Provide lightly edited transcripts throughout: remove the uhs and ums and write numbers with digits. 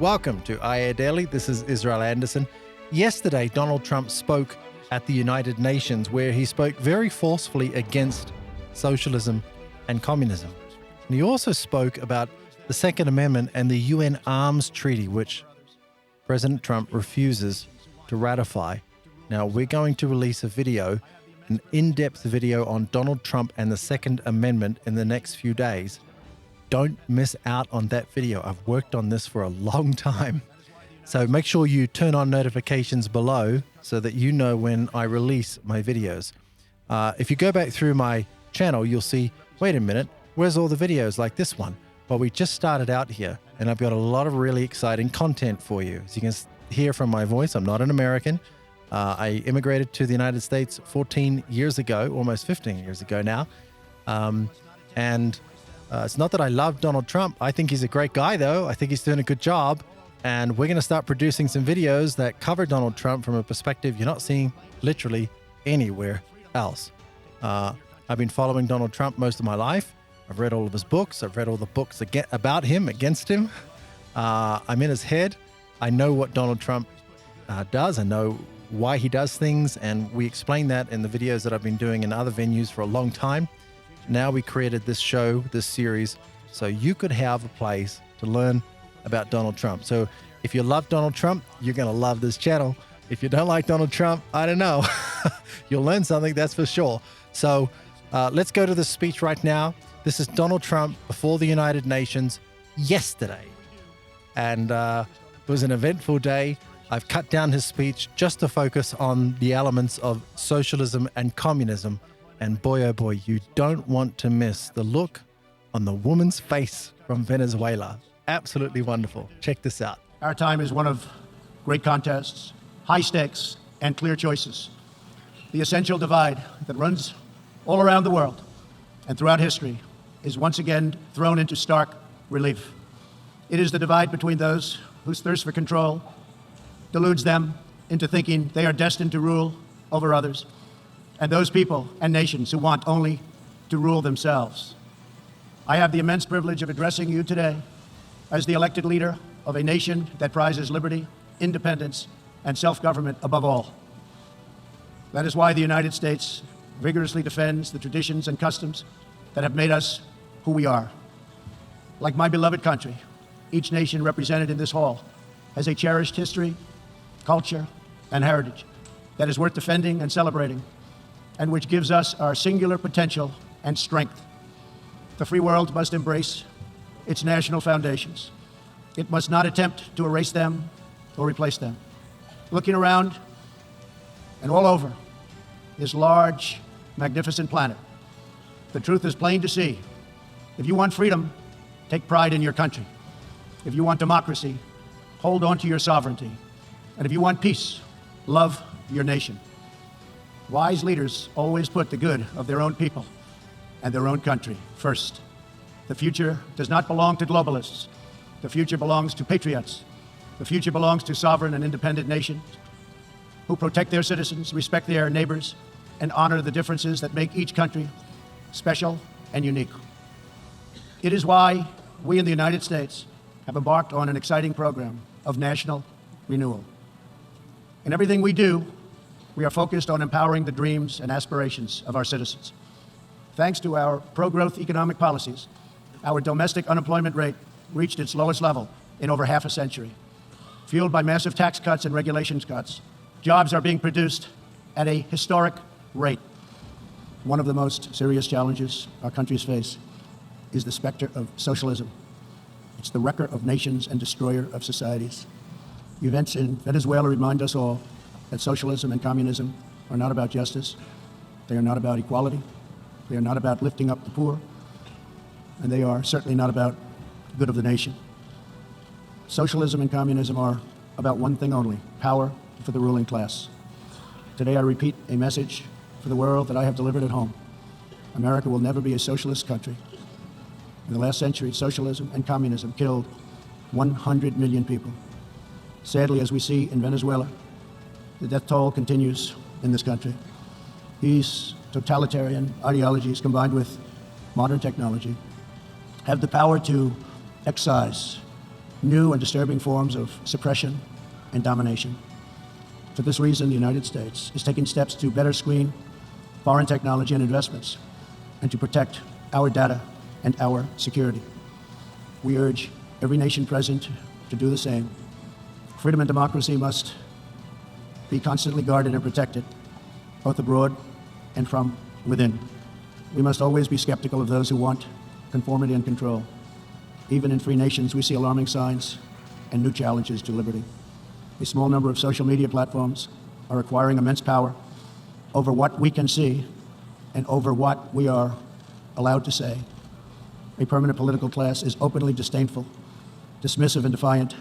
Welcome to iaDAILY. This is Israel Anderson. Yesterday, Donald Trump spoke at the United Nations where he spoke very forcefully against socialism and communism. And he also spoke about the Second Amendment and the UN Arms Treaty, which President Trump refuses to ratify. Now, we're going to release a video, an in-depth video on Donald Trump and the Second Amendment in the next few days. Don't miss out on that video. I've worked on this for a long time. So make sure you turn on notifications below so that you know when I release my videos. If you go back through my channel, you'll see, wait a minute, where's all the videos like this one? Well, we just started out here and I've got a lot of really exciting content for you. As you can hear from my voice, I'm not an American. I immigrated to the United States 14 years ago, almost 15 years ago now. It's not that I love Donald Trump. I think he's a great guy, though. I think he's doing a good job. And we're going to start producing some videos that cover Donald Trump from a perspective you're not seeing literally anywhere else. I've been following Donald Trump most of my life. I've read all of his books. I've read all the books about him, against him. I'm in his head. I know what Donald Trump does. I know why he does things. And we explain that in the videos that I've been doing in other venues for a long time. Now we created this show, this series, so you could have a place to learn about Donald Trump. So if you love Donald Trump, you're going to love this channel. If you don't like Donald Trump, I don't know. You'll learn something, that's for sure. So let's go to the speech right now. This is Donald Trump before the United Nations yesterday. And it was an eventful day. I've cut down his speech just to focus on the elements of socialism and communism. And boy, oh boy, you don't want to miss the look on the woman's face from Venezuela. Absolutely wonderful. Check this out. Our time is one of great contests, high stakes, and clear choices. The essential divide that runs all around the world and throughout history is once again thrown into stark relief. It is the divide between those whose thirst for control deludes them into thinking they are destined to rule over others, and those people and nations who want only to rule themselves. I have the immense privilege of addressing you today as the elected leader of a nation that prizes liberty, independence, and self-government above all. That is why the United States vigorously defends the traditions and customs that have made us who we are. Like my beloved country, each nation represented in this hall has a cherished history, culture, and heritage that is worth defending and celebrating, and which gives us our singular potential and strength. The free world must embrace its national foundations. It must not attempt to erase them or replace them. Looking around and all over this large, magnificent planet, the truth is plain to see. If you want freedom, take pride in your country. If you want democracy, hold on to your sovereignty. And if you want peace, love your nation. Wise leaders always put the good of their own people and their own country first. The future does not belong to globalists. The future belongs to patriots. The future belongs to sovereign and independent nations who protect their citizens, respect their neighbors, and honor the differences that make each country special and unique. It is why we in the United States have embarked on an exciting program of national renewal. In everything we do, we are focused on empowering the dreams and aspirations of our citizens. Thanks to our pro-growth economic policies, our domestic unemployment rate reached its lowest level in over half a century. Fueled by massive tax cuts and regulations cuts, jobs are being produced at a historic rate. One of the most serious challenges our countries face is the specter of socialism. It's the wrecker of nations and destroyer of societies. Events in Venezuela remind us all that socialism and communism are not about justice, they are not about equality, they are not about lifting up the poor, and they are certainly not about the good of the nation. Socialism and communism are about one thing only: power for the ruling class. Today I repeat a message for the world that I have delivered at home. America will never be a socialist country. In the last century, socialism and communism killed 100 million people. Sadly, as we see in Venezuela, the death toll continues in this country. These totalitarian ideologies, combined with modern technology, have the power to excise new and disturbing forms of suppression and domination. For this reason, the United States is taking steps to better screen foreign technology and investments and to protect our data and our security. We urge every nation present to do the same. Freedom and democracy must be constantly guarded and protected, both abroad and from within. We must always be skeptical of those who want conformity and control. Even in free nations, we see alarming signs and new challenges to liberty. A small number of social media platforms are acquiring immense power over what we can see and over what we are allowed to say. A permanent political class is openly disdainful, dismissive, and defiant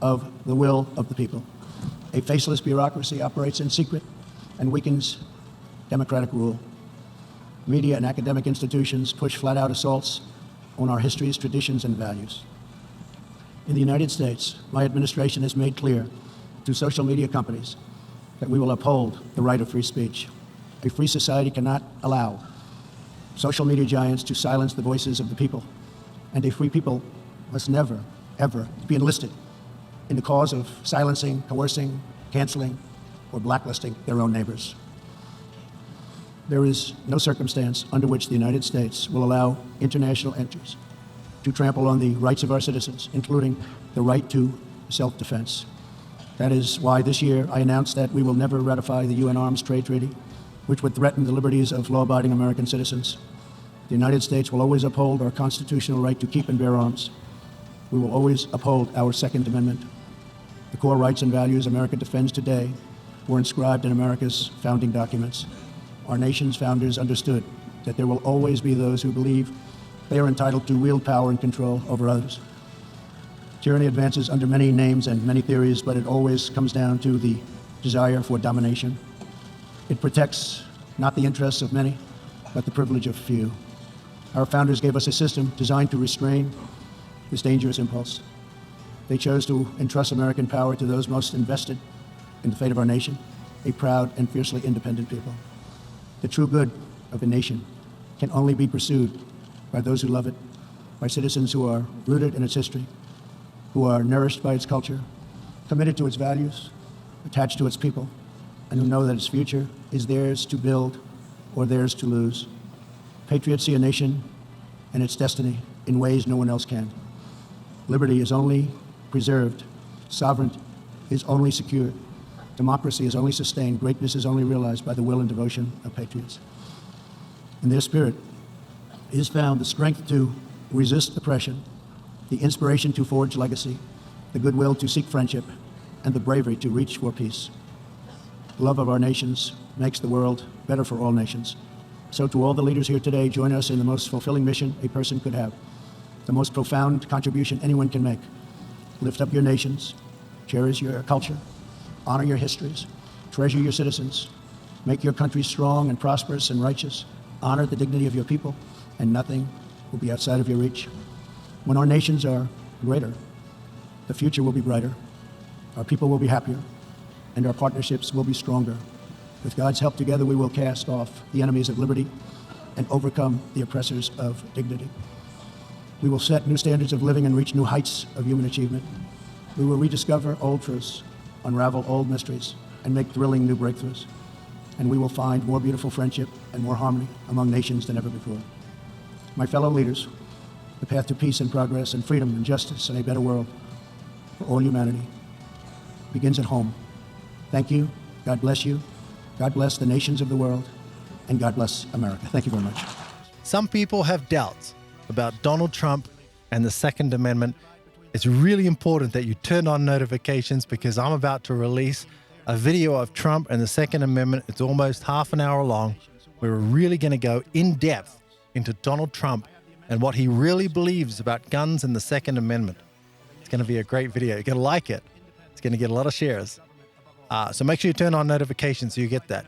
of the will of the people. A faceless bureaucracy operates in secret and weakens democratic rule. Media and academic institutions push flat-out assaults on our histories, traditions, and values. In the United States, my administration has made clear to social media companies that we will uphold the right of free speech. A free society cannot allow social media giants to silence the voices of the people, and a free people must never, ever be enlisted in the cause of silencing, coercing, canceling, or blacklisting their own neighbors. There is no circumstance under which the United States will allow international entries to trample on the rights of our citizens, including the right to self-defense. That is why this year I announced that we will never ratify the UN Arms Trade Treaty, which would threaten the liberties of law-abiding American citizens. The United States will always uphold our constitutional right to keep and bear arms. We will always uphold our Second Amendment. The core rights and values America defends today were inscribed in America's founding documents. Our nation's founders understood that there will always be those who believe they are entitled to wield power and control over others. Tyranny advances under many names and many theories, but it always comes down to the desire for domination. It protects not the interests of many, but the privilege of few. Our founders gave us a system designed to restrain this dangerous impulse. They chose to entrust American power to those most invested in the fate of our nation, a proud and fiercely independent people. The true good of a nation can only be pursued by those who love it, by citizens who are rooted in its history, who are nourished by its culture, committed to its values, attached to its people, and who know that its future is theirs to build or theirs to lose. Patriots see a nation and its destiny in ways no one else can. Liberty is only preserved, sovereignty is only secured, democracy is only sustained, greatness is only realized by the will and devotion of patriots. In their spirit is found the strength to resist oppression, the inspiration to forge legacy, the goodwill to seek friendship, and the bravery to reach for peace. The love of our nations makes the world better for all nations. So to all the leaders here today, join us in the most fulfilling mission a person could have, the most profound contribution anyone can make. Lift up your nations, cherish your culture, honor your histories, treasure your citizens, make your country strong and prosperous and righteous, honor the dignity of your people, and nothing will be outside of your reach. When our nations are greater, the future will be brighter, our people will be happier, and our partnerships will be stronger. With God's help, together we will cast off the enemies of liberty and overcome the oppressors of dignity. We will set new standards of living and reach new heights of human achievement. We will rediscover old truths, unravel old mysteries, and make thrilling new breakthroughs. And we will find more beautiful friendship and more harmony among nations than ever before. My fellow leaders, the path to peace and progress and freedom and justice and a better world for all humanity begins at home. Thank you. God bless you. God bless the nations of the world. And God bless America. Thank you very much. Some people have doubts about Donald Trump and the Second Amendment. It's really important that you turn on notifications because I'm about to release a video of Trump and the Second Amendment. It's almost half an hour long. We're really going to go in depth into Donald Trump and what he really believes about guns and the Second Amendment. It's going to be a great video. You're going to like it. It's going to get a lot of shares. So make sure you turn on notifications so you get that.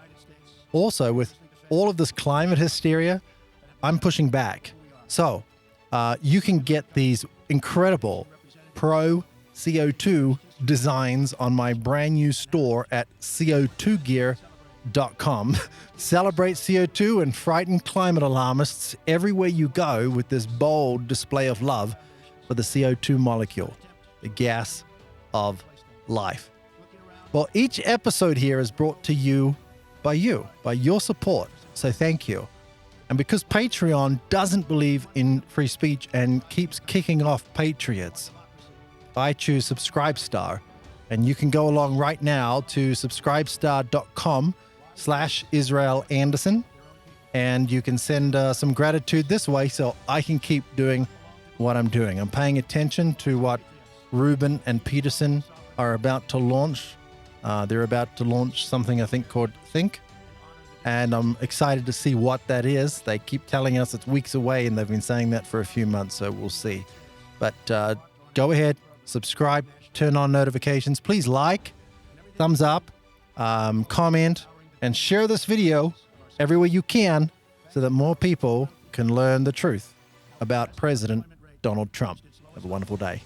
Also, with all of this climate hysteria, I'm pushing back. So you can get these incredible pro CO2 designs on my brand new store at co2gear.com. Celebrate CO2 and frighten climate alarmists everywhere you go with this bold display of love for the CO2 molecule. the gas of life. Well, each episode here is brought to you, by your support. So thank you. And because Patreon doesn't believe in free speech and keeps kicking off patriots, I choose Subscribestar. And you can go along right now to subscribestar.com/Israel Anderson. And you can send some gratitude this way so I can keep doing what I'm doing. I'm paying attention to what Rubin and Peterson are about to launch. They're about to launch something I think called Think. And I'm excited to see what that is. They keep telling us it's weeks away, and they've been saying that for a few months, so we'll see. But go ahead, subscribe, turn on notifications. Please like, thumbs up, comment, and share this video everywhere you can so that more people can learn the truth about President Donald Trump. Have a wonderful day.